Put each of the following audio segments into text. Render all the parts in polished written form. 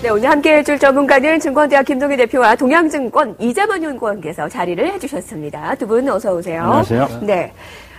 네, 오늘 함께해 줄 전문가는 증권대학 김동희 대표와 동양증권 이재만 연구원께서 자리를 해주셨습니다. 두 분 어서 오세요. 안녕하세요. 네.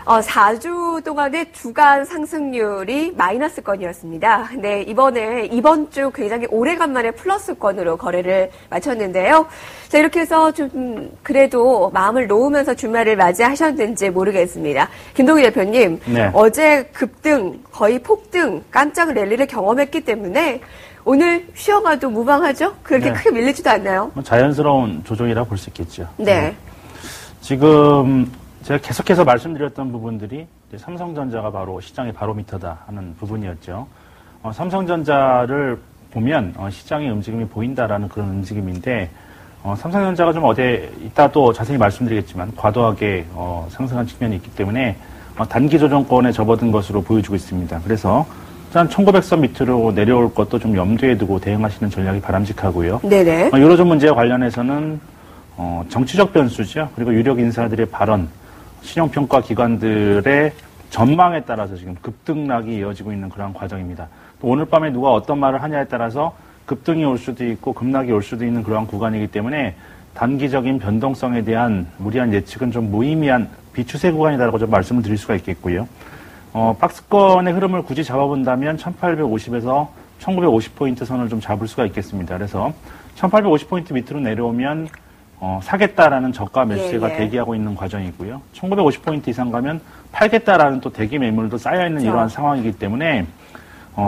4주 동안의 주간 상승률이 마이너스권이었습니다. 네, 이번 주 굉장히 오래간만에 플러스권으로 거래를 마쳤는데요. 자, 이렇게 해서 좀 그래도 마음을 놓으면서 주말을 맞이하셨는지 모르겠습니다. 김동희 대표님, 네. 어제 급등, 거의 폭등, 깜짝 랠리를 경험했기 때문에 오늘 쉬어가도 무방하죠? 그렇게 네. 크게 밀리지도 않나요? 자연스러운 조정이라 볼 수 있겠죠. 네. 지금 제가 계속해서 말씀드렸던 부분들이 이제 삼성전자가 바로 시장의 바로미터다 하는 부분이었죠. 삼성전자를 보면 시장의 움직임이 보인다라는 그런 움직임인데 삼성전자가 좀 이따 또 자세히 말씀드리겠지만 과도하게 상승한 측면이 있기 때문에 단기 조정권에 접어든 것으로 보여주고 있습니다. 그래서 일단 1900선 밑으로 내려올 것도 좀 염두에 두고 대응하시는 전략이 바람직하고요. 네네. 유로존 문제와 관련해서는 정치적 변수죠. 그리고 유력 인사들의 발언, 신용평가 기관들의 전망에 따라서 지금 급등락이 이어지고 있는 그런 과정입니다. 또 오늘 밤에 누가 어떤 말을 하냐에 따라서 급등이 올 수도 있고 급락이 올 수도 있는 그런 구간이기 때문에 단기적인 변동성에 대한 무리한 예측은 좀 무의미한 비추세 구간이다라고 좀 말씀을 드릴 수가 있겠고요. 박스권의 흐름을 굳이 잡아본다면 1850에서 1950포인트 선을 좀 잡을 수가 있겠습니다. 그래서 1850포인트 밑으로 내려오면 사겠다라는 저가 매수세가 대기하고 있는 과정이고요. 1950포인트 이상 가면 팔겠다라는 또 대기 매물도 쌓여있는 이러한 상황이기 때문에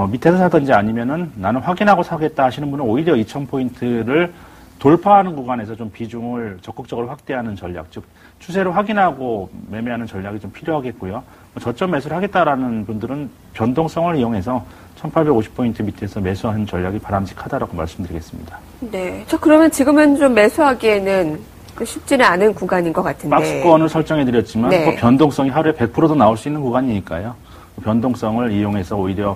밑에서 사든지 아니면은 나는 확인하고 사겠다 하시는 분은 오히려 2000포인트를 돌파하는 구간에서 좀 비중을 적극적으로 확대하는 전략, 즉 추세를 확인하고 매매하는 전략이 좀 필요하겠고요. 저점 매수를 하겠다라는 분들은 변동성을 이용해서 1850포인트 밑에서 매수하는 전략이 바람직하다라고 말씀드리겠습니다. 네. 그러면 지금은 좀 매수하기에는 쉽지는 않은 구간인 것 같은데. 박스권을 설정해드렸지만 네. 변동성이 하루에 100%도 나올 수 있는 구간이니까요. 변동성을 이용해서 오히려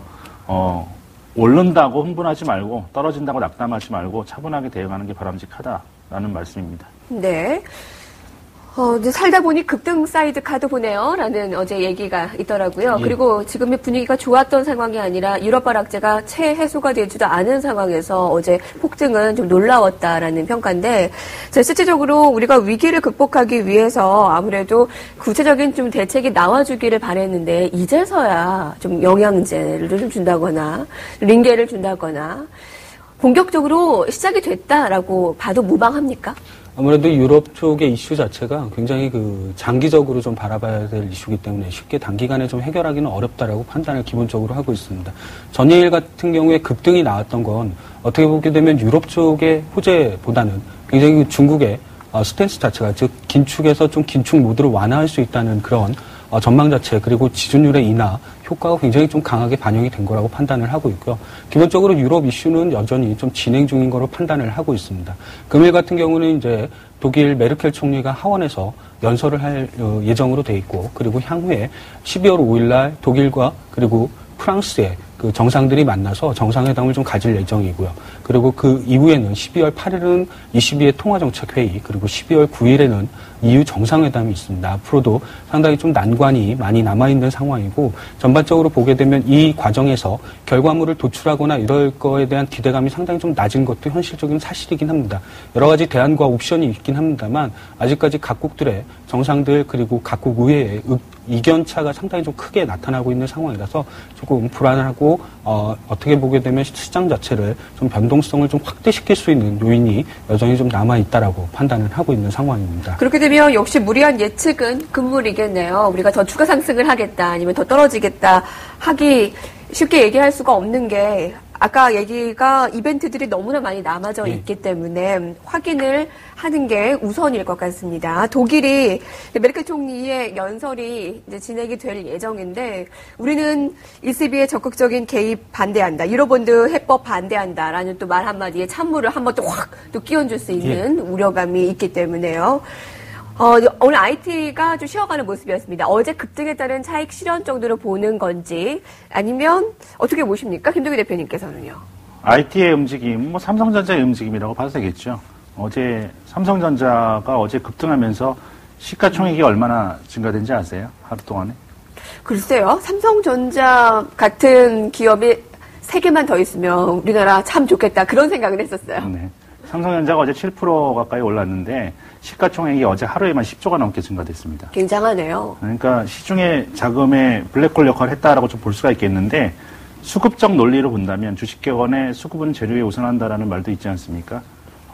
오른다고 흥분하지 말고 떨어진다고 낙담하지 말고 차분하게 대응하는 게 바람직하다라는 말씀입니다. 네. 이제 살다 보니 급등 사이드 카드 보네요. 라는 어제 얘기가 있더라고요. 예. 그리고 지금의 분위기가 좋았던 상황이 아니라 유럽발 악재가 채 해소가 되지도 않은 상황에서 어제 폭등은 좀 놀라웠다라는 평가인데, 자, 실질적으로 우리가 위기를 극복하기 위해서 아무래도 구체적인 좀 대책이 나와주기를 바랬는데, 이제서야 좀 영양제를 좀 준다거나, 링게를 준다거나, 본격적으로 시작이 됐다라고 봐도 무방합니까? 아무래도 유럽 쪽의 이슈 자체가 굉장히 장기적으로 좀 바라봐야 될 이슈이기 때문에 쉽게 단기간에 좀 해결하기는 어렵다라고 판단을 기본적으로 하고 있습니다. 전일 같은 경우에 급등이 나왔던 건 어떻게 보게 되면 유럽 쪽의 호재보다는 굉장히 중국의 스탠스 자체가, 즉 긴축에서 좀 긴축 모드를 완화할 수 있다는 그런 전망 자체, 그리고 지준율의 인하 효과가 굉장히 좀 강하게 반영이 된 거라고 판단을 하고 있고요. 기본적으로 유럽 이슈는 여전히 좀 진행 중인 거로 판단을 하고 있습니다. 금일 같은 경우는 이제 독일 메르켈 총리가 하원에서 연설을 할 예정으로 돼 있고, 그리고 향후에 12월 5일 날 독일과 그리고 프랑스의 그 정상들이 만나서 정상회담을 좀 가질 예정이고요. 그리고 그 이후에는 12월 8일은 22회 통화정책회의, 그리고 12월 9일에는 EU 정상회담이 있습니다. 앞으로도 상당히 좀 난관이 많이 남아있는 상황이고, 전반적으로 보게 되면 이 과정에서 결과물을 도출하거나 이럴 거에 대한 기대감이 상당히 좀 낮은 것도 현실적인 사실이긴 합니다. 여러 가지 대안과 옵션이 있긴 합니다만, 아직까지 각국들의 정상들 그리고 각국 의회의 이견차가 상당히 좀 크게 나타나고 있는 상황이라서 조금 불안하고, 어떻게 보게 되면 시장 자체를 좀 변동성을 좀 확대시킬 수 있는 요인이 여전히 좀 남아있다라고 판단을 하고 있는 상황입니다. 그렇게 되면 역시 무리한 예측은 금물이겠네요. 우리가 더 추가 상승을 하겠다, 아니면 더 떨어지겠다 하기 쉽게 얘기할 수가 없는 게, 아까 얘기가 이벤트들이 너무나 많이 남아져 있기 때문에 확인을 하는 게 우선일 것 같습니다. 독일이 메르켈 총리의 연설이 이제 진행이 될 예정인데, 우리는 ECB의 적극적인 개입 반대한다, 유로본드 해법 반대한다라는 또 말 한마디에 찬물을 한번 또 확 또 끼얹을 수 있는 우려감이 있기 때문에요. 오늘 IT가 좀 쉬어가는 모습이었습니다. 어제 급등에 따른 차익 실현 정도로 보는 건지, 아니면 어떻게 보십니까? 김동희 대표님께서는요. IT의 움직임, 삼성전자의 움직임이라고 봐도 되겠죠. 어제 삼성전자가 어제 급등하면서 시가총액이 얼마나 증가된지 아세요? 하루 동안에? 글쎄요. 삼성전자 같은 기업이 3개만 더 있으면 우리나라 참 좋겠다. 그런 생각을 했었어요. 네. 삼성전자가 어제 7% 가까이 올랐는데 시가총액이 어제 하루에만 10조가 넘게 증가됐습니다. 굉장하네요. 그러니까 시중의 자금의 블랙홀 역할을 했다라고 좀 볼 수가 있겠는데 수급적 논리로 본다면 주식객원의 수급은 재료에 우선한다라는 말도 있지 않습니까?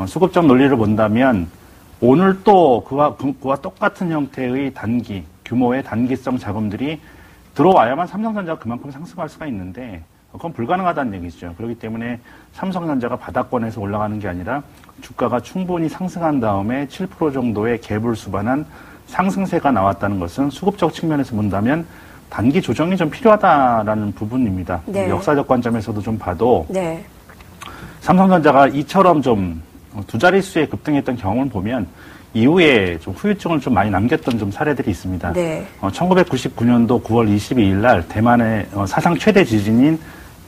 수급적 논리를 본다면 오늘 또 그와 똑같은 형태의 규모의 단기성 자금들이 들어와야만 삼성전자가 그만큼 상승할 수가 있는데 그건 불가능하다는 얘기죠. 그렇기 때문에 삼성전자가 바닥권에서 올라가는 게 아니라 주가가 충분히 상승한 다음에 7% 정도의 갭을 수반한 상승세가 나왔다는 것은 수급적 측면에서 본다면 단기 조정이 좀 필요하다라는 부분입니다. 네. 역사적 관점에서도 좀 봐도 네. 삼성전자가 이처럼 좀 두 자릿수에 급등했던 경험을 보면 이후에 좀 후유증을 좀 많이 남겼던 좀 사례들이 있습니다. 네. 1999년도 9월 22일 날 대만의 사상 최대 지진인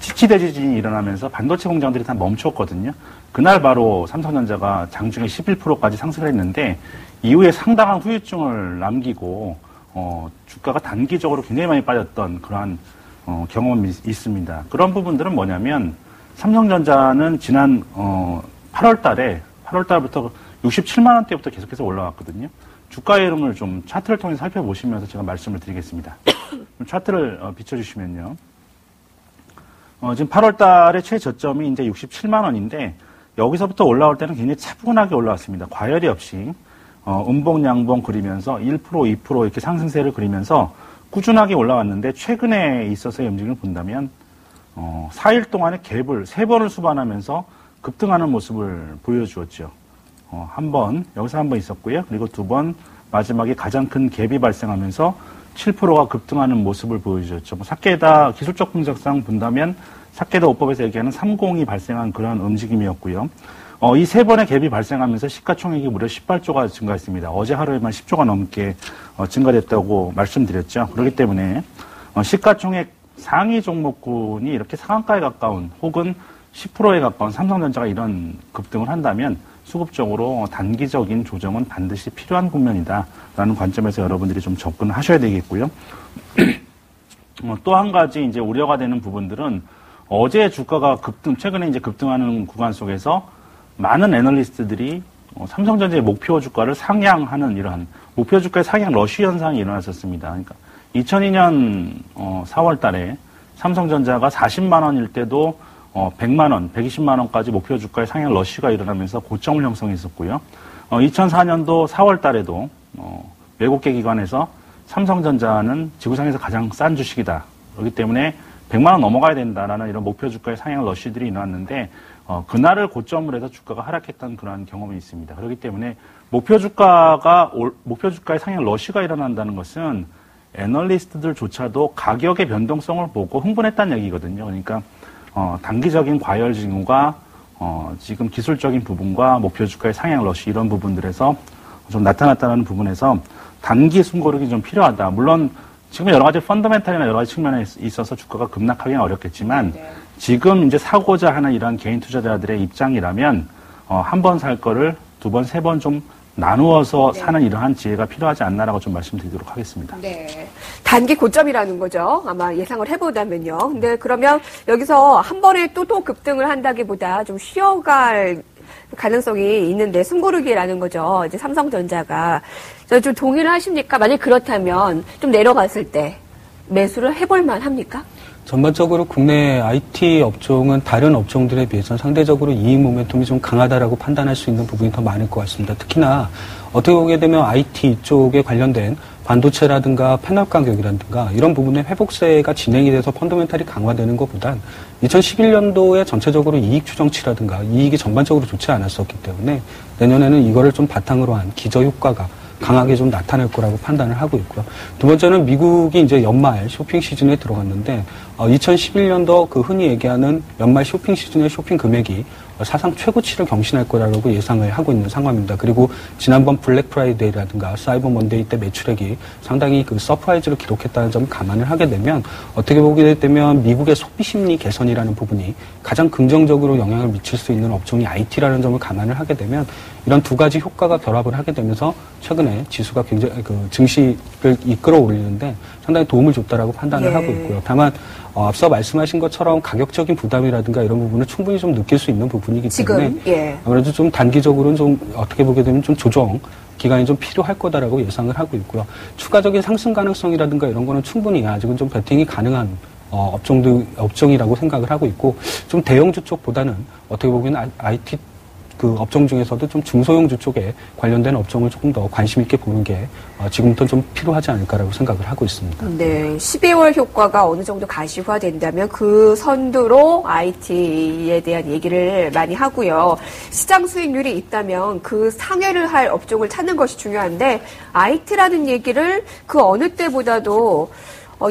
치치대 지진이 일어나면서 반도체 공장들이 다 멈췄거든요. 그날 바로 삼성전자가 장중에 11%까지 상승을 했는데 이후에 상당한 후유증을 남기고 주가가 단기적으로 굉장히 많이 빠졌던 그러한 경험이 있습니다. 그런 부분들은 뭐냐면 삼성전자는 지난 8월 달부터 67만 원대부터 계속해서 올라왔거든요. 주가의 흐름을 좀 차트를 통해서 살펴보시면서 제가 말씀을 드리겠습니다. 차트를 비춰주시면요. 지금 8월 달에 최저점이 이제 67만 원인데 여기서부터 올라올 때는 굉장히 차분하게 올라왔습니다. 과열이 없이 음봉 양봉 그리면서 1%, 2% 이렇게 상승세를 그리면서 꾸준하게 올라왔는데 최근에 있어서의 움직임을 본다면 4일 동안의 갭을 3번을 수반하면서 급등하는 모습을 보여주었죠. 여기서 한 번 있었고요. 그리고 2번 마지막에 가장 큰 갭이 발생하면서 7%가 급등하는 모습을 보여주었죠. 사케다 기술적 분석상 본다면 사케다 5법에서 얘기하는 30이 발생한 그런 움직임이었고요. 이 3번의 갭이 발생하면서 시가총액이 무려 18조가 증가했습니다. 어제 하루에만 10조가 넘게 증가됐다고 말씀드렸죠. 그렇기 때문에 시가총액 상위 종목군이 이렇게 상한가에 가까운 혹은 10%에 가까운 삼성전자가 이런 급등을 한다면 수급적으로 단기적인 조정은 반드시 필요한 국면이다라는 관점에서 여러분들이 좀 접근하셔야 되겠고요. 또 한 가지 이제 우려가 되는 부분들은 어제 주가가 최근에 이제 급등하는 구간 속에서 많은 애널리스트들이 삼성전자의 목표 주가를 상향하는 이러한 목표 주가의 상향 러쉬 현상이 일어났었습니다. 그러니까 2002년 4월 달에 삼성전자가 40만 원일 때도 100만 원, 120만 원까지 목표 주가의 상향 러쉬가 일어나면서 고점을 형성했었고요. 2004년도 4월 달에도 외국계 기관에서 삼성전자는 지구상에서 가장 싼 주식이다. 그렇기 때문에 100만 원 넘어가야 된다라는 이런 목표 주가의 상향 러쉬들이 일어났는데 그날을 고점으로 해서 주가가 하락했던 그러한 경험이 있습니다. 그렇기 때문에 목표 주가의 상향 러쉬가 일어난다는 것은 애널리스트들조차도 가격의 변동성을 보고 흥분했다는 얘기거든요. 그러니까 단기적인 과열 징후가 지금 기술적인 부분과 목표 주가의 상향 러쉬 이런 부분들에서 좀 나타났다는 부분에서 단기 숨고르기 좀 필요하다. 물론 지금 여러 가지 펀더멘탈이나 여러 가지 측면에 있어서 주가가 급락하기는 어렵겠지만 지금 이제 사고자 하는 이런 개인 투자자들의 입장이라면 한 번 살 거를 2번, 3번 좀 나누어서 사는 이러한 지혜가 필요하지 않나라고 좀 말씀드리도록 하겠습니다. 네. 단기 고점이라는 거죠. 아마 예상을 해보자면요. 근데 그러면 여기서 한 번에 또 급등을 한다기보다 좀 쉬어갈 가능성이 있는데 숨고르기라는 거죠. 이제 삼성전자가. 좀 동의를 하십니까? 만약 그렇다면 좀 내려갔을 때 매수를 해볼만 합니까? 전반적으로 국내 IT 업종은 다른 업종들에 비해서는 상대적으로 이익 모멘텀이 좀 강하다라고 판단할 수 있는 부분이 더 많을 것 같습니다. 특히나 어떻게 보게 되면 IT 쪽에 관련된 반도체라든가 패널 가격이라든가 이런 부분의 회복세가 진행이 돼서 펀더멘탈이 강화되는 것보단 2011년도에 전체적으로 이익 추정치라든가 이익이 전반적으로 좋지 않았었기 때문에 내년에는 이거를 좀 바탕으로 한 기저 효과가 강하게 좀 나타날 거라고 판단을 하고 있고요. 두 번째는 미국이 이제 연말 쇼핑 시즌에 들어갔는데 2011년도 그 흔히 얘기하는 연말 쇼핑 시즌의 쇼핑 금액이 사상 최고치를 경신할 거라고 예상을 하고 있는 상황입니다. 그리고 지난번 블랙 프라이데이라든가 사이버 먼데이 때 매출액이 상당히 그 서프라이즈를 기록했다는 점을 감안을 하게 되면 어떻게 보게 되면 미국의 소비 심리 개선이라는 부분이 가장 긍정적으로 영향을 미칠 수 있는 업종이 IT라는 점을 감안을 하게 되면 이런 두 가지 효과가 결합을 하게 되면서 최근에 지수가 굉장히 그 증시를 이끌어 올리는데 상당히 도움을 줬다라고 판단을 하고 있고요. 다만 앞서 말씀하신 것처럼 가격적인 부담이라든가 이런 부분을 충분히 좀 느낄 수 있는 부분이기 때문에 지금, 예. 아무래도 좀 단기적으로는 좀 어떻게 보게 되면 좀 조정 기간이 좀 필요할 거다라고 예상을 하고 있고요. 추가적인 상승 가능성이라든가 이런 거는 충분히 아직은 좀 베팅이 가능한 업종이라고 생각을 하고 있고, 좀 대형주 쪽보다는 어떻게 보면 IT 그 업종 중에서도 좀 중소형주 쪽에 관련된 업종을 조금 더 관심 있게 보는 게 지금부터 좀 필요하지 않을까라고 생각을 하고 있습니다. 네, 12월 효과가 어느 정도 가시화된다면 그 선두로 IT에 대한 얘기를 많이 하고요. 시장 수익률이 있다면 그 상회를 할 업종을 찾는 것이 중요한데 IT라는 얘기를 그 어느 때보다도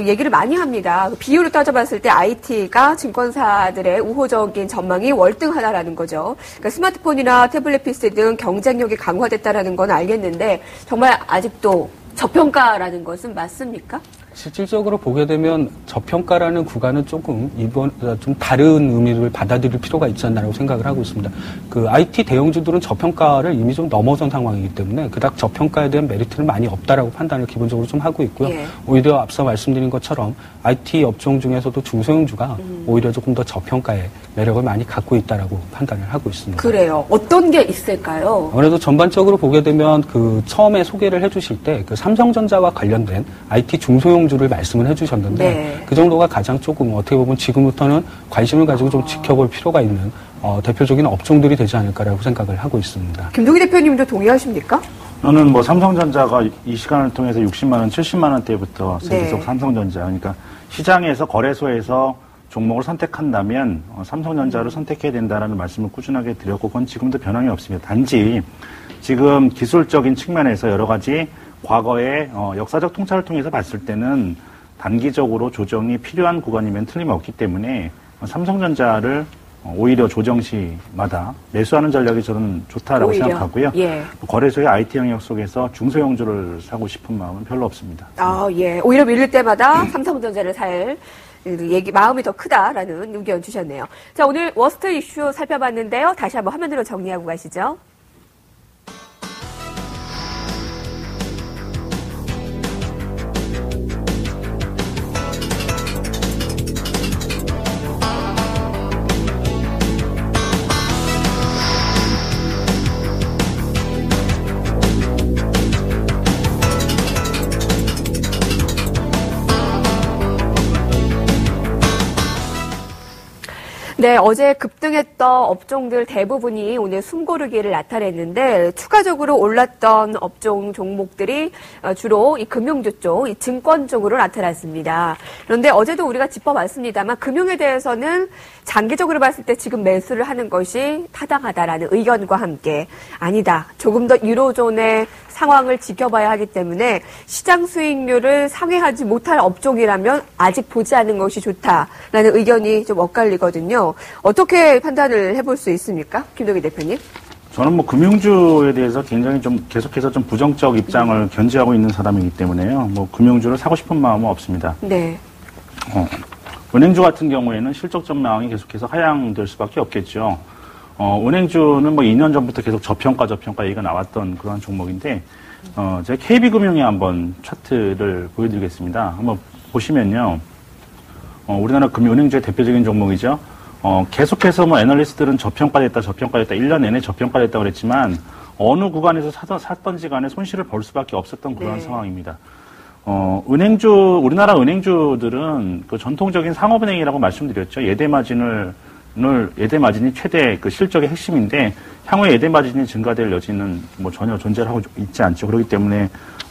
얘기를 많이 합니다. 비율로 따져봤을 때 IT가 증권사들의 우호적인 전망이 월등하다라는 거죠. 그러니까 스마트폰이나 태블릿 PC 등 경쟁력이 강화됐다라는 건 알겠는데 정말 아직도 저평가라는 것은 맞습니까? 실질적으로 보게 되면 저평가라는 구간은 조금 좀 다른 의미를 받아들일 필요가 있지 않나라고 생각을 하고 있습니다. 그 IT 대형주들은 저평가를 이미 좀 넘어선 상황이기 때문에 그닥 저평가에 대한 메리트는 많이 없다라고 판단을 기본적으로 좀 하고 있고요. 예. 오히려 앞서 말씀드린 것처럼 IT 업종 중에서도 중소형주가 오히려 조금 더 저평가의 매력을 많이 갖고 있다라고 판단을 하고 있습니다. 그래요. 어떤 게 있을까요? 아무래도 전반적으로 보게 되면 그 처음에 소개를 해주실 때 그 삼성전자와 관련된 IT 중소형주를 말씀을 해주셨는데 네. 그 정도가 가장 조금 어떻게 보면 지금부터는 관심을 가지고 좀 지켜볼 필요가 있는 대표적인 업종들이 되지 않을까라고 생각을 하고 있습니다. 김동희 대표님도 동의하십니까? 저는 뭐 삼성전자가 이 시간을 통해서 60만 원, 70만 원대부터 네. 계속 삼성전자, 그러니까 시장에서 거래소에서 종목을 선택한다면 삼성전자를 선택해야 된다라는 말씀을 꾸준하게 드렸고 그건 지금도 변함이 없습니다. 단지 지금 기술적인 측면에서 여러 가지 과거의 역사적 통찰을 통해서 봤을 때는 단기적으로 조정이 필요한 구간이면 틀림없기 때문에 삼성전자를 오히려 조정 시마다 매수하는 전략이 저는 좋다라고 오히려? 생각하고요. 예. 거래소의 IT 영역 속에서 중소형주를 사고 싶은 마음은 별로 없습니다. 예. 오히려 밀릴 때마다 삼성전자를 살 마음이 더 크다라는 의견 주셨네요. 자, 오늘 워스트 이슈 살펴봤는데요. 다시 한번 화면으로 정리하고 가시죠. 네, 어제 급등했던 업종들 대부분이 오늘 숨고르기를 나타냈는데 추가적으로 올랐던 업종 종목들이 주로 이 금융주 쪽, 이 증권 쪽으로 나타났습니다. 그런데 어제도 우리가 짚어봤습니다만 금융에 대해서는 장기적으로 봤을 때 지금 매수를 하는 것이 타당하다라는 의견과 함께 아니다. 조금 더 유로존의 상황을 지켜봐야 하기 때문에 시장 수익률을 상회하지 못할 업종이라면 아직 보지 않는 것이 좋다라는 의견이 좀 엇갈리거든요. 어떻게 판단을 해볼 수 있습니까? 김동희 대표님. 저는 뭐 금융주에 대해서 굉장히 좀 계속해서 좀 부정적 입장을 견지하고 있는 사람이기 때문에요. 뭐 금융주를 사고 싶은 마음은 없습니다. 네. 은행주 같은 경우에는 실적 전망이 계속해서 하향될 수밖에 없겠죠. 은행주는 뭐 2년 전부터 계속 저평가 얘기가 나왔던 그런 종목인데, 제가 KB금융에 한번 차트를 보여드리겠습니다. 한번 보시면요. 우리나라 은행주의 대표적인 종목이죠. 계속해서 뭐 애널리스트들은 저평가됐다, 1년 내내 저평가됐다고 그랬지만, 어느 구간에서 샀던지 간에 손실을 볼 수밖에 없었던 그런 네. 상황입니다. 우리나라 은행주들은 그 전통적인 상업은행이라고 말씀드렸죠. 예대마진이 최대 그 실적의 핵심인데, 향후에 예대마진이 증가될 여지는 뭐 전혀 존재를 하고 있지 않죠. 그렇기 때문에,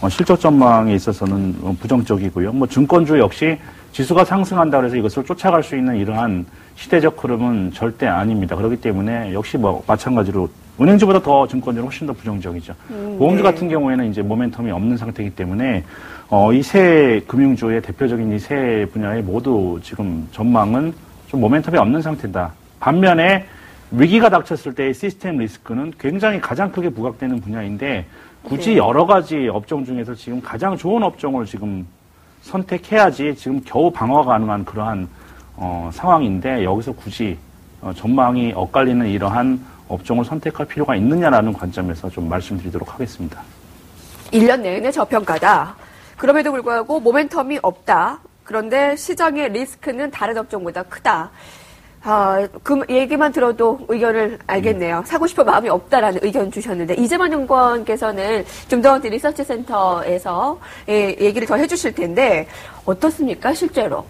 실적 전망에 있어서는 부정적이고요. 뭐 증권주 역시 지수가 상승한다 그래서 이것을 쫓아갈 수 있는 이러한 시대적 흐름은 절대 아닙니다. 그렇기 때문에 역시 뭐 마찬가지로 은행주보다 더 증권주는 훨씬 더 부정적이죠. 보험주 네. 같은 경우에는 이제 모멘텀이 없는 상태이기 때문에 이 세 금융주의 대표적인 이 세 분야에 모두 지금 전망은 좀 모멘텀이 없는 상태다. 반면에 위기가 닥쳤을 때의 시스템 리스크는 굉장히 가장 크게 부각되는 분야인데 굳이 네. 여러 가지 업종 중에서 지금 가장 좋은 업종을 지금 선택해야지 지금 겨우 방어가 가능한 그러한 상황인데 여기서 굳이 전망이 엇갈리는 이러한 업종을 선택할 필요가 있느냐라는 관점에서 좀 말씀드리도록 하겠습니다. 1년 내내 저평가다. 그럼에도 불구하고 모멘텀이 없다. 그런데 시장의 리스크는 다른 업종보다 크다. 그 얘기만 들어도 의견을 알겠네요. 사고 싶은 마음이 없다라는 의견 주셨는데, 이재만 연구원께서는 좀 더 리서치 센터에서 얘기를 더 해주실 텐데, 어떻습니까, 실제로?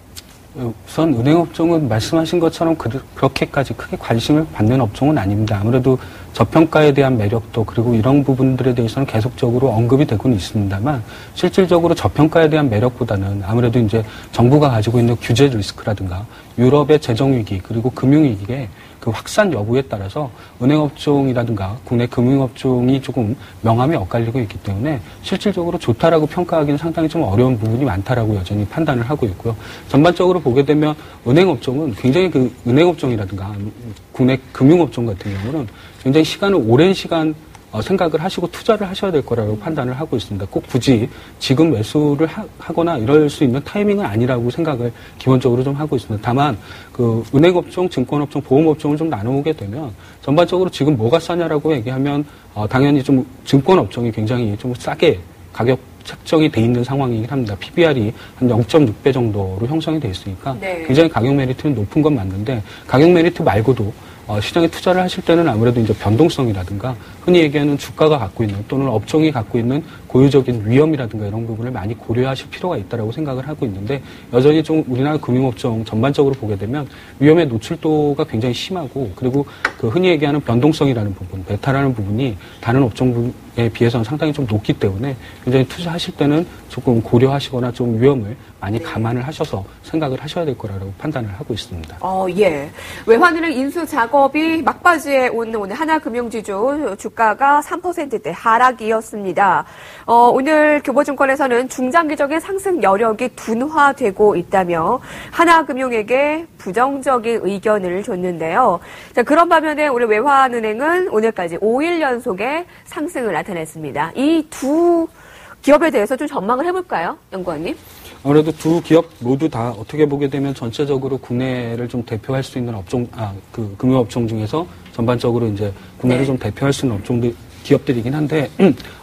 우선 은행업종은 말씀하신 것처럼 그렇게까지 크게 관심을 받는 업종은 아닙니다. 아무래도 저평가에 대한 매력도 그리고 이런 부분들에 대해서는 계속적으로 언급이 되고는 있습니다만 실질적으로 저평가에 대한 매력보다는 아무래도 이제 정부가 가지고 있는 규제 리스크라든가 유럽의 재정위기 그리고 금융위기에 그 확산 여부에 따라서 은행업종이라든가 국내 금융업종이 조금 명암이 엇갈리고 있기 때문에 실질적으로 좋다라고 평가하기는 상당히 좀 어려운 부분이 많다라고 여전히 판단을 하고 있고요. 전반적으로 보게 되면 은행업종은 굉장히 그 은행업종이라든가 국내 금융업종 같은 경우는 굉장히 오랜 시간 생각을 하시고 투자를 하셔야 될 거라고 판단을 하고 있습니다. 꼭 굳이 지금 매수를 하거나 이럴 수 있는 타이밍은 아니라고 생각을 기본적으로 좀 하고 있습니다. 다만 그 은행업종, 증권업종, 보험업종을 좀 나눠보게 되면 전반적으로 지금 뭐가 싸냐라고 얘기하면 당연히 좀 증권업종이 굉장히 좀 싸게 가격 책정이 돼 있는 상황이긴 합니다. PBR이 한 0.6배 정도로 형성이 돼 있으니까 네. 굉장히 가격 메리트는 높은 건 맞는데 가격 메리트 말고도 시장에 투자를 하실 때는 아무래도 이제 변동성이라든가 흔히 얘기하는 주가가 갖고 있는 또는 업종이 갖고 있는 고유적인 위험이라든가 이런 부분을 많이 고려하실 필요가 있다고 생각을 하고 있는데 여전히 좀 우리나라 금융업종 전반적으로 보게 되면 위험의 노출도가 굉장히 심하고 그리고 그 흔히 얘기하는 변동성이라는 부분, 베타라는 부분이 다른 업종에 비해서는 상당히 좀 높기 때문에 굉장히 투자하실 때는 조금 고려하시거나 좀 위험을 많이 감안을 하셔서 생각을 하셔야 될 거라고 판단을 하고 있습니다. 예. 외환은행 인수 작업이 막바지에 온 오늘 하나금융지주 주가가 3%대 하락이었습니다. 오늘 교보증권에서는 중장기적인 상승 여력이 둔화되고 있다며 하나금융에게 부정적인 의견을 줬는데요. 자, 그런 반면에 오늘 외환은행은 오늘까지 5일 연속의 상승을 나타냈습니다. 이 두 기업에 대해서 좀 전망을 해볼까요, 연구원님? 아무래도 두 기업 모두 다 어떻게 보게 되면 전체적으로 국내를 좀 대표할 수 있는 그 금융업종 중에서 전반적으로 이제 국내를 좀 대표할 수 있는 기업들이긴 한데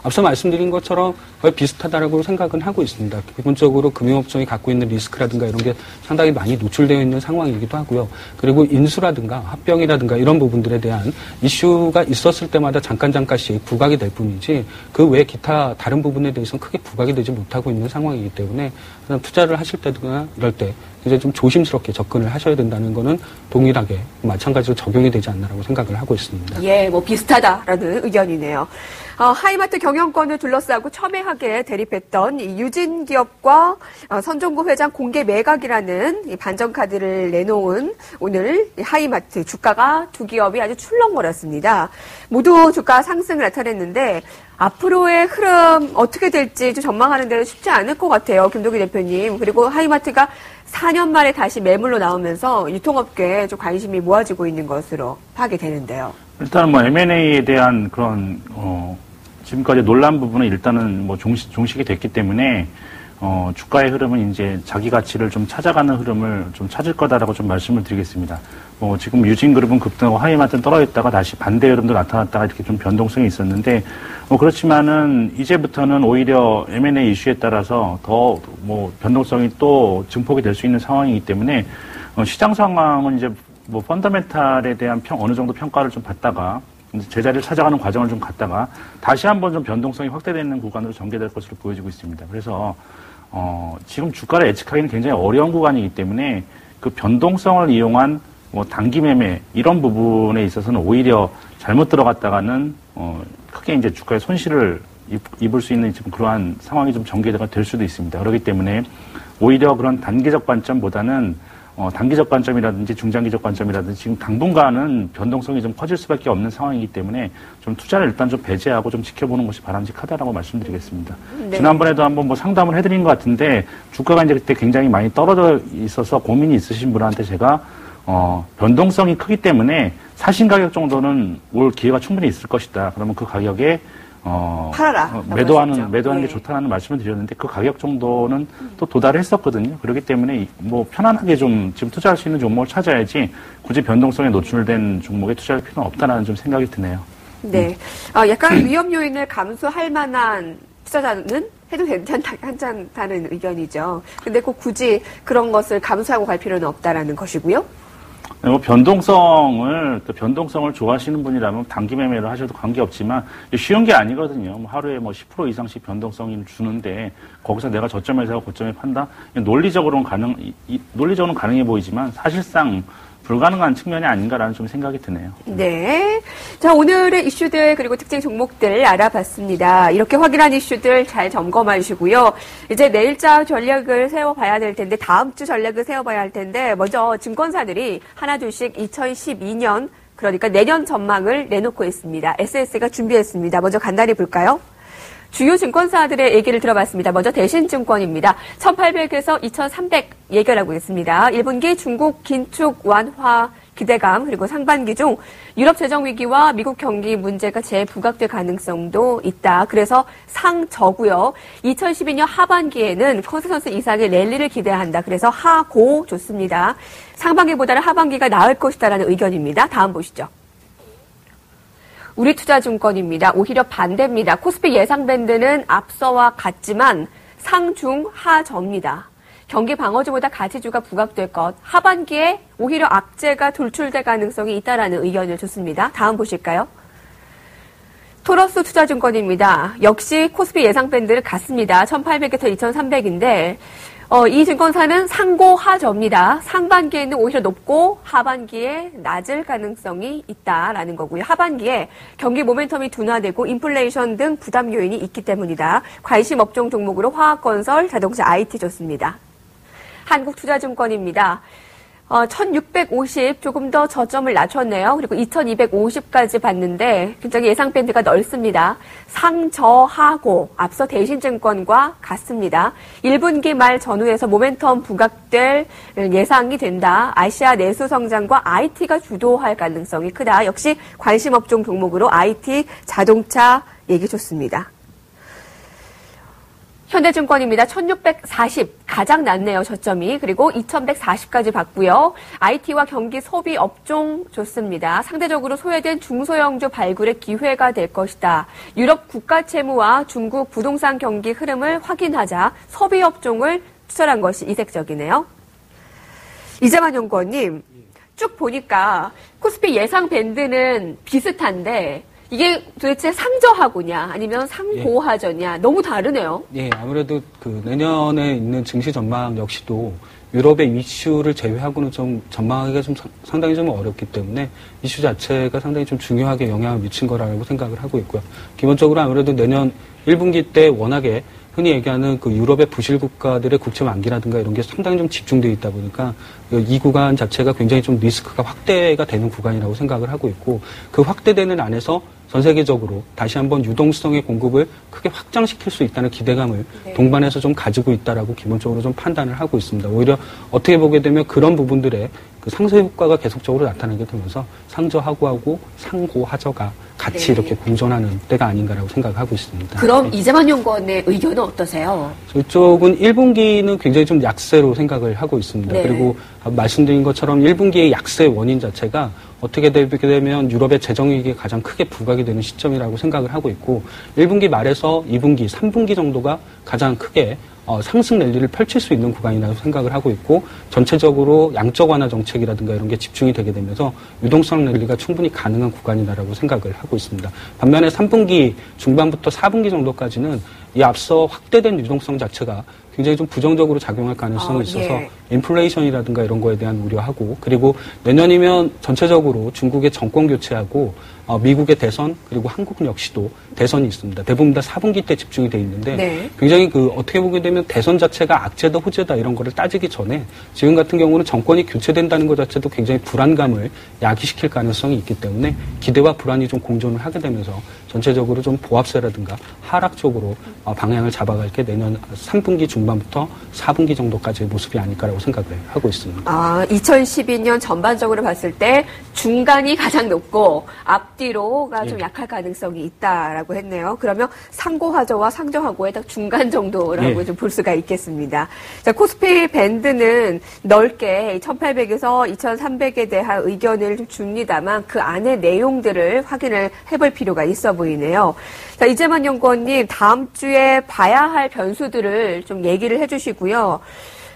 앞서 말씀드린 것처럼 거의 비슷하다라고 생각은 하고 있습니다. 기본적으로 금융업종이 갖고 있는 리스크라든가 이런 게 상당히 많이 노출되어 있는 상황이기도 하고요. 그리고 인수라든가 합병이라든가 이런 부분들에 대한 이슈가 있었을 때마다 잠깐씩 부각이 될 뿐이지 그 외 기타 다른 부분에 대해서는 크게 부각이 되지 못하고 있는 상황이기 때문에 투자를 하실 때나 이럴 때 이제 좀 조심스럽게 접근을 하셔야 된다는 거는 동일하게 마찬가지로 적용이 되지 않나라고 생각을 하고 있습니다. 예, 비슷하다라는 의견이네요. 하이마트 경영권을 둘러싸고 첨예하게 대립했던 이 유진기업과 선종구 회장 공개 매각이라는 이 반전카드를 내놓은 오늘 하이마트 주가가 두 기업이 아주 출렁거렸습니다. 모두 주가 상승을 나타냈는데 앞으로의 흐름 어떻게 될지 좀 전망하는 데는 쉽지 않을 것 같아요. 김동기 대표님. 그리고 하이마트가 4년 만에 다시 매물로 나오면서 유통업계에 좀 관심이 모아지고 있는 것으로 파악이 되는데요. 일단 M&A에 대한 그런 지금까지 논란 부분은 일단은 종식이 됐기 때문에 주가의 흐름은 이제 자기 가치를 좀 찾아가는 흐름을 좀 찾을 거다라고 좀 말씀을 드리겠습니다. 지금 유진그룹은 급등하고 하이마트는 떨어졌다가 다시 반대 흐름도 나타났다가 이렇게 좀 변동성이 있었는데 그렇지만은 이제부터는 오히려 M&A 이슈에 따라서 더 변동성이 또 증폭이 될 수 있는 상황이기 때문에 시장 상황은 이제 펀더멘탈에 대한 어느 정도 평가를 좀 받다가 제자리를 찾아가는 과정을 좀 갔다가 다시 한번 좀 변동성이 확대되는 구간으로 전개될 것으로 보여지고 있습니다. 그래서 지금 주가를 예측하기는 굉장히 어려운 구간이기 때문에 그 변동성을 이용한 단기 매매 이런 부분에 있어서는 오히려 잘못 들어갔다가는 크게 이제 주가에 손실을 입을 수 있는 지금 그러한 상황이 좀 전개가 될 수도 있습니다. 그렇기 때문에 오히려 그런 단기적 관점보다는 단기적 관점이라든지 중장기적 관점이라든지 지금 당분간은 변동성이 좀 커질 수밖에 없는 상황이기 때문에 좀 투자를 일단 좀 배제하고 좀 지켜보는 것이 바람직하다라고 말씀드리겠습니다. 네. 지난번에도 한번 상담을 해드린 것 같은데 주가가 이제 그때 굉장히 많이 떨어져 있어서 고민이 있으신 분한테 제가 변동성이 크기 때문에 사신 가격 정도는 올 기회가 충분히 있을 것이다. 그러면 그 가격에 팔아라. 매도하는 게 좋다는 말씀을 드렸는데 그 가격 정도는 또 도달을 했었거든요. 그렇기 때문에 편안하게 좀 지금 투자할 수 있는 종목을 찾아야지 굳이 변동성에 노출된 종목에 투자할 필요는 없다라는 좀 생각이 드네요. 네. 약간 위험 요인을 감수할 만한 투자자는 해도 괜찮다는 의견이죠. 근데 꼭 굳이 그런 것을 감수하고 갈 필요는 없다라는 것이고요. 뭐 변동성을 좋아하시는 분이라면 단기 매매를 하셔도 관계없지만 쉬운 게 아니거든요. 뭐 하루에 뭐 10% 이상씩 변동성을 주는데 거기서 내가 저점에 사고 고점에 판다? 논리적으로는 가능해 보이지만 사실상 불가능한 측면이 아닌가라는 좀 생각이 드네요. 네. 자, 오늘의 이슈들 그리고 특징 종목들 알아봤습니다. 이렇게 확인한 이슈들 잘 점검하시고요. 이제 내일자 전략을 세워봐야 될 텐데 다음 주 전략을 세워봐야 할 텐데 먼저 증권사들이 하나둘씩 2012년 그러니까 내년 전망을 내놓고 있습니다. SS가 준비했습니다. 먼저 간단히 볼까요? 주요 증권사들의 얘기를 들어봤습니다. 먼저 대신증권입니다. 1800에서 2300 예견하고 있습니다. 1분기 중국 긴축 완화 기대감 그리고 상반기 중 유럽 재정 위기와 미국 경기 문제가 재부각될 가능성도 있다. 그래서 상저고요. 2012년 하반기에는 컨센서스 이상의 랠리를 기대한다. 그래서 하고 좋습니다. 상반기보다는 하반기가 나을 것이다라는 의견입니다. 다음 보시죠. 우리투자증권입니다. 오히려 반대입니다. 코스피 예상 밴드는 앞서와 같지만 상중 하저입니다. 경기 방어주보다 가치주가 부각될 것. 하반기에 오히려 악재가 돌출될 가능성이 있다라는 의견을 줬습니다. 다음 보실까요? 토러스 투자증권입니다. 역시 코스피 예상 밴드를 같습니다. 1800에서 2300인데 이 증권사는 상고하저입니다. 상반기에는 오히려 높고 하반기에 낮을 가능성이 있다라는 거고요. 하반기에 경기 모멘텀이 둔화되고 인플레이션 등 부담 요인이 있기 때문이다. 관심 업종 종목으로 화학건설, 자동차, IT 좋습니다. 한국투자증권입니다. 1650 조금 더 저점을 낮췄네요. 그리고 2250까지 봤는데 굉장히 예상 밴드가 넓습니다. 상저하고 앞서 대신증권과 같습니다. 1분기 말 전후에서 모멘텀 부각될 예상이 된다. 아시아 내수 성장과 IT가 주도할 가능성이 크다. 역시 관심 업종 종목으로 IT, 자동차 얘기 좋습니다. 현대증권입니다. 1640 가장 낮네요. 저점이. 그리고 2140까지 봤고요. IT와 경기 소비 업종 좋습니다. 상대적으로 소외된 중소형주 발굴의 기회가 될 것이다. 유럽 국가 채무와 중국 부동산 경기 흐름을 확인하자 소비 업종을 추천한 것이 이색적이네요. 이재만 연구원님, 쭉 보니까 코스피 예상 밴드는 비슷한데 이게 도대체 상저하고냐 아니면 상고하저냐 너무 다르네요. 예, 아무래도 그 내년에 있는 증시 전망 역시도 유럽의 이슈를 제외하고는 좀 전망하기가 좀 상당히 좀 어렵기 때문에 이슈 자체가 상당히 좀 중요하게 영향을 미친 거라고 생각을 하고 있고요. 기본적으로 아무래도 내년 1분기 때 워낙에 흔히 얘기하는 그 유럽의 부실 국가들의 국채 만기라든가 이런 게 상당히 좀 집중되어 있다 보니까 이 구간 자체가 굉장히 좀 리스크가 확대가 되는 구간이라고 생각을 하고 있고 그 확대되는 안에서 전 세계적으로 다시 한번 유동성의 공급을 크게 확장시킬 수 있다는 기대감을 동반해서 좀 가지고 있다라고 기본적으로 좀 판단을 하고 있습니다. 오히려 어떻게 보게 되면 그런 부분들의 그 상쇄 효과가 계속적으로 나타나게 되면서 상저하고하고 상고하저가 같이 이렇게 공존하는 때가 아닌가라고 생각하고 있습니다. 그럼 이재만 연구원의 의견은 어떠세요? 저쪽은 1분기는 굉장히 좀 약세로 생각을 하고 있습니다. 네. 그리고 말씀드린 것처럼 1분기의 약세 원인 자체가 어떻게 되게 되면 유럽의 재정위기가 가장 크게 부각이 되는 시점이라고 생각을 하고 있고 1분기 말에서 2분기, 3분기 정도가 가장 크게 상승 랠리를 펼칠 수 있는 구간이라고 생각을 하고 있고 전체적으로 양적 완화 정책이라든가 이런 게 집중이 되게 되면서 유동성 랠리가 충분히 가능한 구간이다라고 생각을 하고 있습니다. 반면에 3분기 중반부터 4분기 정도까지는 이 앞서 확대된 유동성 자체가 굉장히 좀 부정적으로 작용할 가능성이 있어서 인플레이션이라든가 이런 거에 대한 우려하고 그리고 내년이면 전체적으로 중국의 정권 교체하고 미국의 대선 그리고 한국 역시도 대선이 있습니다. 대부분 다 4분기 때 집중이 돼 있는데 굉장히 그 어떻게 보게 되면 대선 자체가 악재다 호재다 이런 거를 따지기 전에 지금 같은 경우는 정권이 교체된다는 것 자체도 굉장히 불안감을 야기시킬 가능성이 있기 때문에 기대와 불안이 좀 공존을 하게 되면서 전체적으로 좀 보합세라든가 하락 쪽으로 방향을 잡아갈 게 내년 3분기 중반 중반부터 4분기 정도까지의 모습이 아닐까라고 생각을 하고 있습니다. 2012년 전반적으로 봤을 때 중간이 가장 높고 앞뒤로가 좀 약할 가능성이 있다라고 했네요. 그러면 상고하저와 상저하고의 딱 중간 정도라고 좀 볼 수가 있겠습니다. 자, 코스피 밴드는 넓게 1800에서 2300에 대한 의견을 좀 줍니다만 그 안에 내용들을 확인을 해볼 필요가 있어 보이네요. 자, 이재만 연구원님, 다음 주에 봐야 할 변수들을 좀 얘기를 해주시고요.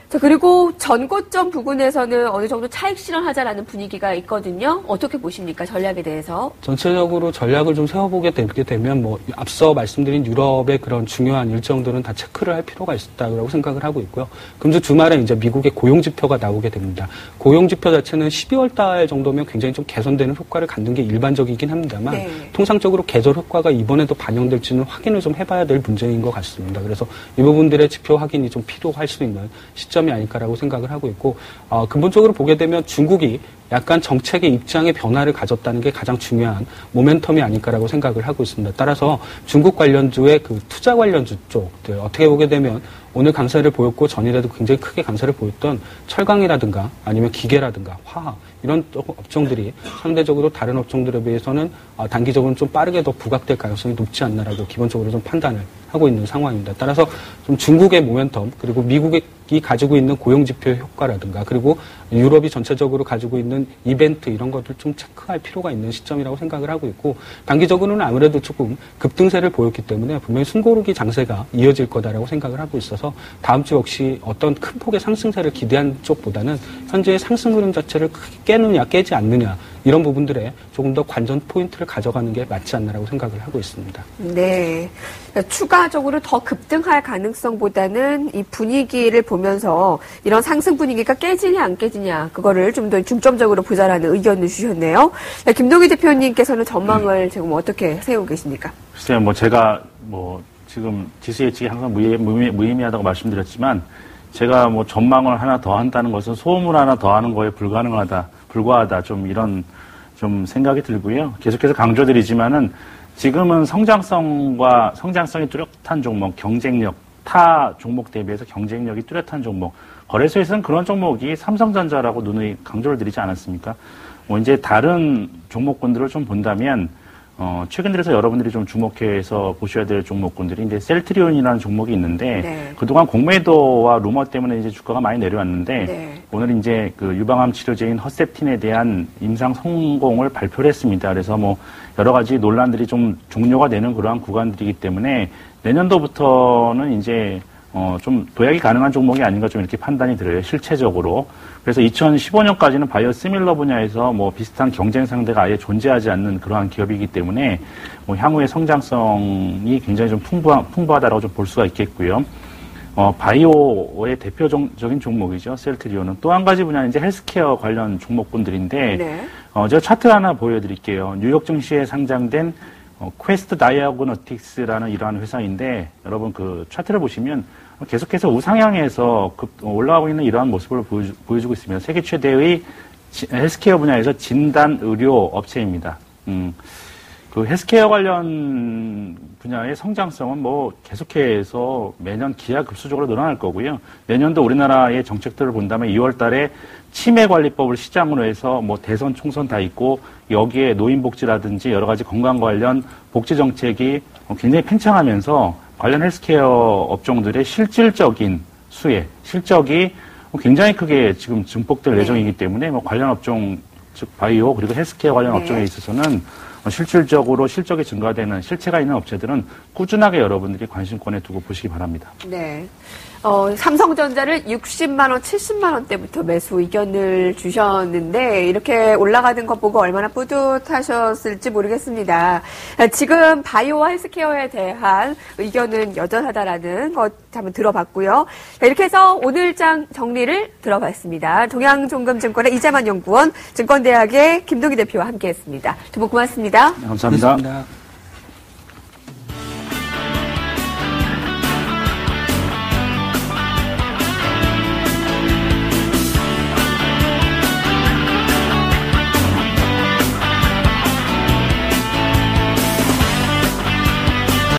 자, 그리고 전고점 부근에서는 어느 정도 차익 실현하자라는 분위기가 있거든요. 어떻게 보십니까? 전략에 대해서? 전체적으로 전략을 좀 세워보게 되면 앞서 말씀드린 유럽의 그런 중요한 일정들은 다 체크를 할 필요가 있다고 생각을 하고 있고요. 금주 주말에 이제 미국의 고용 지표가 나오게 됩니다. 고용 지표 자체는 12월 달 정도면 굉장히 좀 개선되는 효과를 갖는 게 일반적이긴 합니다만 통상적으로 계절 효과가 이번에도 반영될지는 확인을 좀 해봐야 될 문제인 것 같습니다. 그래서 이 부분들의 지표 확인이 좀 필요할 수 있는 시점이 아닐까라고 생각을 하고 있고, 근본적으로 보게 되면 중국이 약간 정책의 입장의 변화를 가졌다는 게 가장 중요한 모멘텀이 아닐까라고 생각을 하고 있습니다. 따라서 중국 관련주의 그 투자 관련주 쪽들 어떻게 보게 되면 오늘 강세를 보였고 전일에도 굉장히 크게 강세를 보였던 철강이라든가 아니면 기계라든가 화학 이런 업종들이 상대적으로 다른 업종들에 비해서는 단기적으로 좀 빠르게 더 부각될 가능성이 높지 않나라고 기본적으로 좀 판단을 하고 있는 상황입니다. 따라서 좀 중국의 모멘텀 그리고 미국이 가지고 있는 고용지표 효과라든가 그리고 유럽이 전체적으로 가지고 있는 이벤트 이런 것들 좀 체크할 필요가 있는 시점이라고 생각을 하고 있고 단기적으로는 아무래도 조금 급등세를 보였기 때문에 분명히 숨고르기 장세가 이어질 거다라고 생각을 하고 있어서 다음 주 역시 어떤 큰 폭의 상승세를 기대한 쪽보다는 현재의 상승 흐름 자체를 크게 깨느냐 깨지 않느냐 이런 부분들에 조금 더 관전 포인트를 가져가는 게 맞지 않나라고 생각을 하고 있습니다. 네. 추가적으로 더 급등할 가능성보다는 이 분위기를 보면서 이런 상승 분위기가 깨지냐 안 깨지냐 그거를 좀 더 중점적으로 보자라는 의견을 주셨네요. 김동희 대표님께서는 전망을 지금 어떻게 세우고 계십니까? 글쎄요, 제가 지금 지수 예측이 항상 무의미하다고 말씀드렸지만 제가 전망을 하나 더 한다는 것은 소음을 하나 더 하는 거에 불과하다 좀 이런 좀 생각이 들고요. 계속해서 강조드리지만은 지금은 성장성이 뚜렷한 종목, 경쟁력, 타 종목 대비해서 경쟁력이 뚜렷한 종목, 거래소에서는 그런 종목이 삼성전자라고 누누이 강조를 드리지 않았습니까? 이제 다른 종목군들을 좀 본다면, 최근 들어서 여러분들이 좀 주목해서 보셔야 될 종목군들이 이제 셀트리온이라는 종목이 있는데, 그동안 공매도와 루머 때문에 이제 주가가 많이 내려왔는데, 오늘 이제 그 유방암 치료제인 허셉틴에 대한 임상 성공을 발표를 했습니다. 그래서 여러 가지 논란들이 좀 종료가 되는 그러한 구간들이기 때문에 내년도부터는 이제 좀 도약이 가능한 종목이 아닌가 좀 이렇게 판단이 들어요. 실체적으로. 그래서 2015년까지는 바이오 시밀러 분야에서 비슷한 경쟁 상대가 아예 존재하지 않는 그러한 기업이기 때문에 향후의 성장성이 굉장히 좀 풍부하다라고 좀 볼 수가 있겠고요. 바이오의 대표적인 종목이죠. 셀트리온은. 또 한 가지 분야는 이제 헬스케어 관련 종목군들인데, 제가 차트 하나 보여드릴게요. 뉴욕 증시에 상장된 퀘스트 다이아그노틱스라는 이러한 회사인데, 여러분 그 차트를 보시면 계속해서 우상향해서 올라가고 있는 이러한 모습을 보여주고 있습니다. 세계 최대의 헬스케어 분야에서 진단 의료 업체입니다. 그 헬스케어 관련 분야의 성장성은 계속해서 매년 기하급수적으로 늘어날 거고요. 내년도 우리나라의 정책들을 본다면 2월 달에 치매관리법을 시장으로 해서 대선 총선 다 있고 여기에 노인복지라든지 여러 가지 건강 관련 복지 정책이 굉장히 팽창하면서 관련 헬스케어 업종들의 실질적인 실적이 굉장히 크게 지금 증폭될 예정이기 때문에 관련 업종, 즉 바이오 그리고 헬스케어 관련 업종에 있어서는 실질적으로 실적이 증가되는 실체가 있는 업체들은 꾸준하게 여러분들이 관심권에 두고 보시기 바랍니다. 네. 삼성전자를 60만 원, 70만 원대부터 매수 의견을 주셨는데 이렇게 올라가는 것 보고 얼마나 뿌듯하셨을지 모르겠습니다. 지금 바이오와 헬스케어에 대한 의견은 여전하다라는 것 한번 들어봤고요. 이렇게 해서 오늘장 정리를 들어봤습니다. 동양종금증권의 이재만 연구원, 증권대학의 김동희 대표와 함께했습니다. 두 분 고맙습니다. 감사합니다. 고맙습니다.